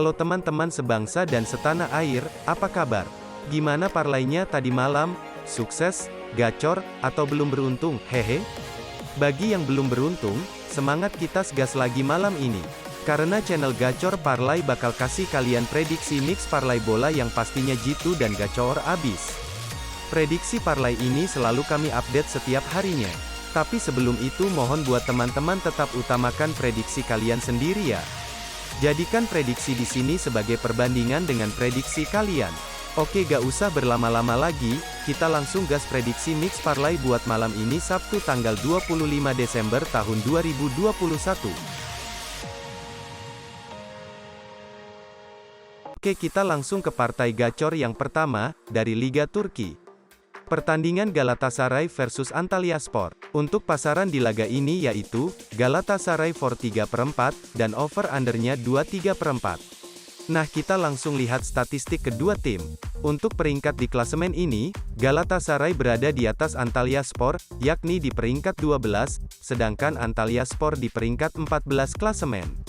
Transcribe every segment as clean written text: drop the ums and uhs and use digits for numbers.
Halo teman-teman sebangsa dan setanah air, apa kabar? Gimana parlaynya tadi malam? Sukses, gacor, atau belum beruntung? Hehe. Bagi yang belum beruntung, semangat kita gas lagi malam ini. Karena channel Gacor Parlay bakal kasih kalian prediksi mix parlay bola yang pastinya jitu dan gacor abis. Prediksi parlay ini selalu kami update setiap harinya. Tapi sebelum itu mohon buat teman-teman tetap utamakan prediksi kalian sendiri ya. Jadikan prediksi di sini sebagai perbandingan dengan prediksi kalian. Oke, gak usah berlama-lama lagi, kita langsung gas prediksi mix parlay buat malam ini Sabtu tanggal 25 Desember tahun 2021. Oke, kita langsung ke partai gacor yang pertama, dari Liga Turki. Pertandingan Galatasaray versus Antalyaspor. Untuk pasaran di laga ini yaitu, Galatasaray for 3/4, dan over-undernya 23/4. Nah, kita langsung lihat statistik kedua tim. Untuk peringkat di klasemen ini, Galatasaray berada di atas Antalyaspor, yakni di peringkat 12, sedangkan Antalyaspor di peringkat 14 klasemen.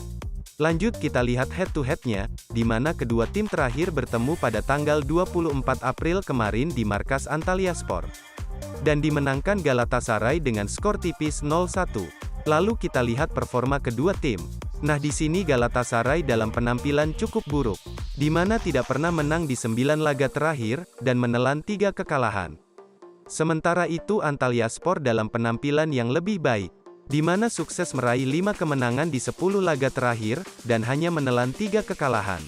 Lanjut kita lihat head-to-headnya, di mana kedua tim terakhir bertemu pada tanggal 24 April kemarin di markas Antalyaspor. Dan dimenangkan Galatasaray dengan skor tipis 0-1. Lalu kita lihat performa kedua tim. Nah, di sini Galatasaray dalam penampilan cukup buruk, di mana tidak pernah menang di 9 laga terakhir, dan menelan 3 kekalahan. Sementara itu Antalyaspor dalam penampilan yang lebih baik, di mana sukses meraih 5 kemenangan di 10 laga terakhir, dan hanya menelan 3 kekalahan.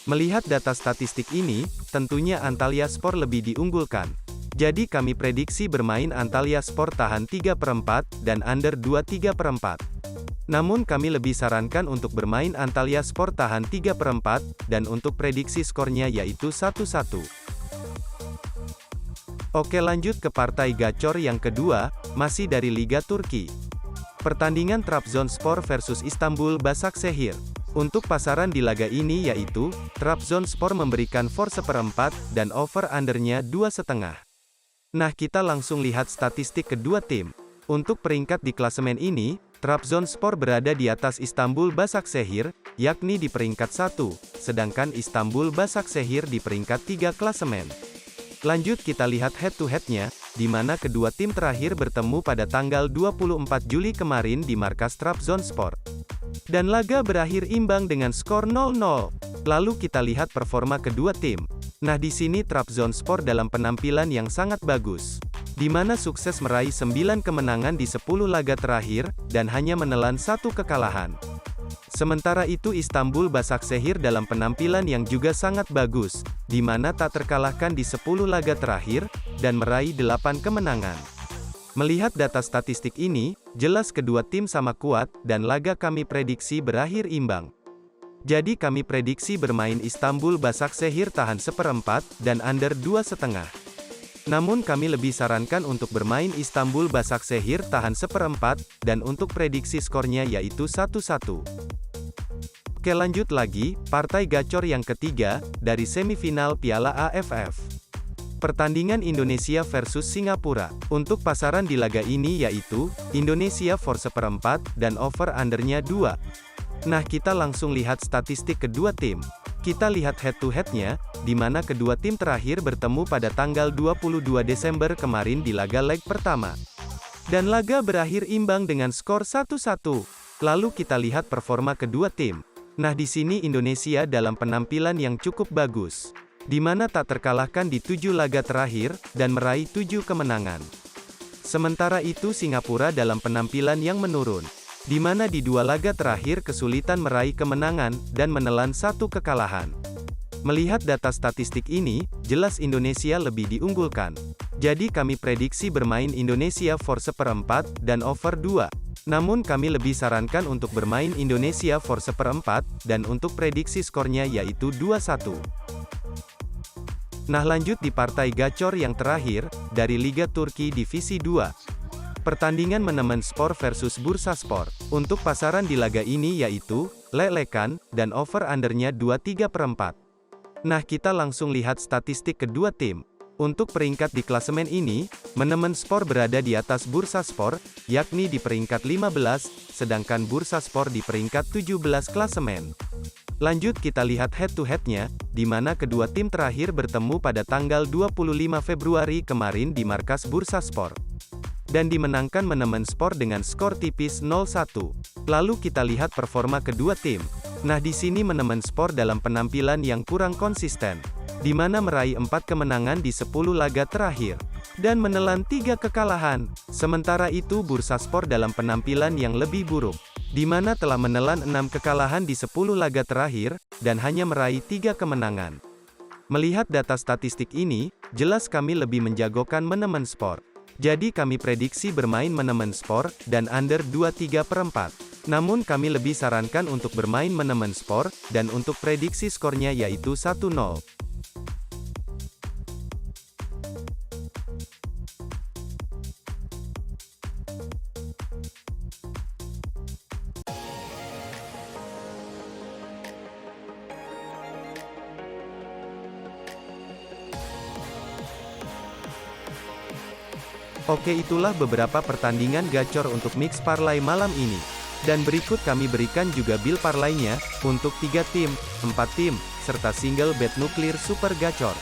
Melihat data statistik ini, tentunya Antalyaspor lebih diunggulkan. Jadi kami prediksi bermain Antalyaspor tahan 3/4, dan under 23/4. Namun kami lebih sarankan untuk bermain Antalyaspor tahan 3/4, dan untuk prediksi skornya yaitu 1-1. Oke, lanjut ke partai gacor yang kedua, masih dari Liga Turki. Pertandingan Trabzonspor versus Istanbul Başakşehir. Untuk pasaran di laga ini yaitu, Trabzonspor memberikan for 1/4, dan over-undernya 2,5. Nah, kita langsung lihat statistik kedua tim. Untuk peringkat di klasemen ini, Trabzonspor berada di atas Istanbul Başakşehir, yakni di peringkat 1, sedangkan Istanbul Başakşehir di peringkat 3 klasemen. Lanjut kita lihat head-to-headnya, di mana kedua tim terakhir bertemu pada tanggal 24 Juli kemarin di markas Trabzonspor. Dan laga berakhir imbang dengan skor 0-0. Lalu kita lihat performa kedua tim. Nah, di sini Trabzonspor dalam penampilan yang sangat bagus, di mana sukses meraih 9 kemenangan di 10 laga terakhir, dan hanya menelan 1 kekalahan. Sementara itu Istanbul Başakşehir dalam penampilan yang juga sangat bagus, di mana tak terkalahkan di 10 laga terakhir, dan meraih 8 kemenangan. Melihat data statistik ini, jelas kedua tim sama kuat, dan laga kami prediksi berakhir imbang. Jadi kami prediksi bermain Istanbul Başakşehir tahan 1/4, dan under 2,5. Namun kami lebih sarankan untuk bermain Istanbul Başakşehir tahan 1/4, dan untuk prediksi skornya yaitu 1-1. Oke, lanjut lagi, partai gacor yang ketiga, dari semifinal Piala AFF. Pertandingan Indonesia versus Singapura. Untuk pasaran di laga ini yaitu, Indonesia for 1/4, dan over-undernya 2. Nah, kita langsung lihat statistik kedua tim. Kita lihat head-to-headnya, di mana kedua tim terakhir bertemu pada tanggal 22 Desember kemarin di laga leg pertama. Dan laga berakhir imbang dengan skor 1-1. Lalu kita lihat performa kedua tim. Nah, di sini Indonesia dalam penampilan yang cukup bagus, di mana tak terkalahkan di 7 laga terakhir, dan meraih 7 kemenangan. Sementara itu Singapura dalam penampilan yang menurun, di mana di 2 laga terakhir kesulitan meraih kemenangan, dan menelan 1 kekalahan. Melihat data statistik ini, jelas Indonesia lebih diunggulkan. Jadi kami prediksi bermain Indonesia for 1/4, dan over 2. Namun kami lebih sarankan untuk bermain Indonesia for 1/4, dan untuk prediksi skornya yaitu 2-1. Nah, lanjut di partai gacor yang terakhir, dari Liga Turki Divisi 2. Pertandingan Menemenspor versus Bursaspor. Untuk pasaran di laga ini yaitu, lelekan, dan over-undernya 23/4. Nah, kita langsung lihat statistik kedua tim. Untuk peringkat di klasemen ini, Menemenspor berada di atas Bursaspor, yakni di peringkat 15, sedangkan Bursaspor di peringkat 17 klasemen. Lanjut kita lihat head-to-headnya, di mana kedua tim terakhir bertemu pada tanggal 25 Februari kemarin di markas Bursa Spor. Dan dimenangkan Menemen Sport dengan skor tipis 0-1. Lalu kita lihat performa kedua tim. Nah di sini Menemen Sport dalam penampilan yang kurang konsisten, di mana meraih 4 kemenangan di 10 laga terakhir, dan menelan 3 kekalahan. Sementara itu Bursa Sport dalam penampilan yang lebih buruk, di mana telah menelan 6 kekalahan di 10 laga terakhir, dan hanya meraih 3 kemenangan. Melihat data statistik ini, jelas kami lebih menjagokan Menemen Sport. Jadi kami prediksi bermain Menemen Sport, dan under 2,3/4. Namun kami lebih sarankan untuk bermain Menemen Sport, dan untuk prediksi skornya yaitu 1-0. Oke, itulah beberapa pertandingan gacor untuk mix parlay malam ini. Dan berikut kami berikan juga bill parlaynya, untuk 3 tim, 4 tim, serta single bet nuklir super gacor.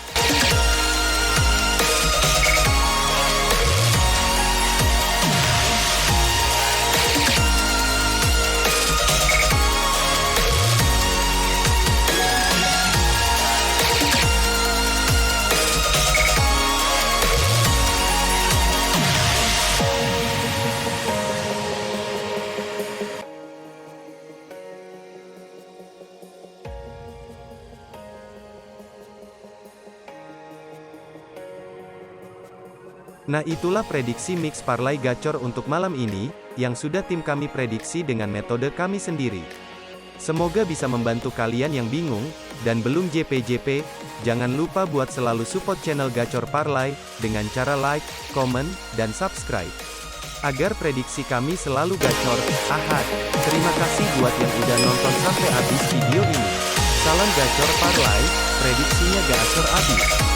Nah itulah prediksi mix parlay gacor untuk malam ini, yang sudah tim kami prediksi dengan metode kami sendiri. Semoga bisa membantu kalian yang bingung, dan belum JP-JP, jangan lupa buat selalu support channel Gacor Parlay, dengan cara like, comment, dan subscribe. Agar prediksi kami selalu gacor, ahad. Terima kasih buat yang udah nonton sampai habis video ini. Salam Gacor Parlay, prediksinya gacor abis.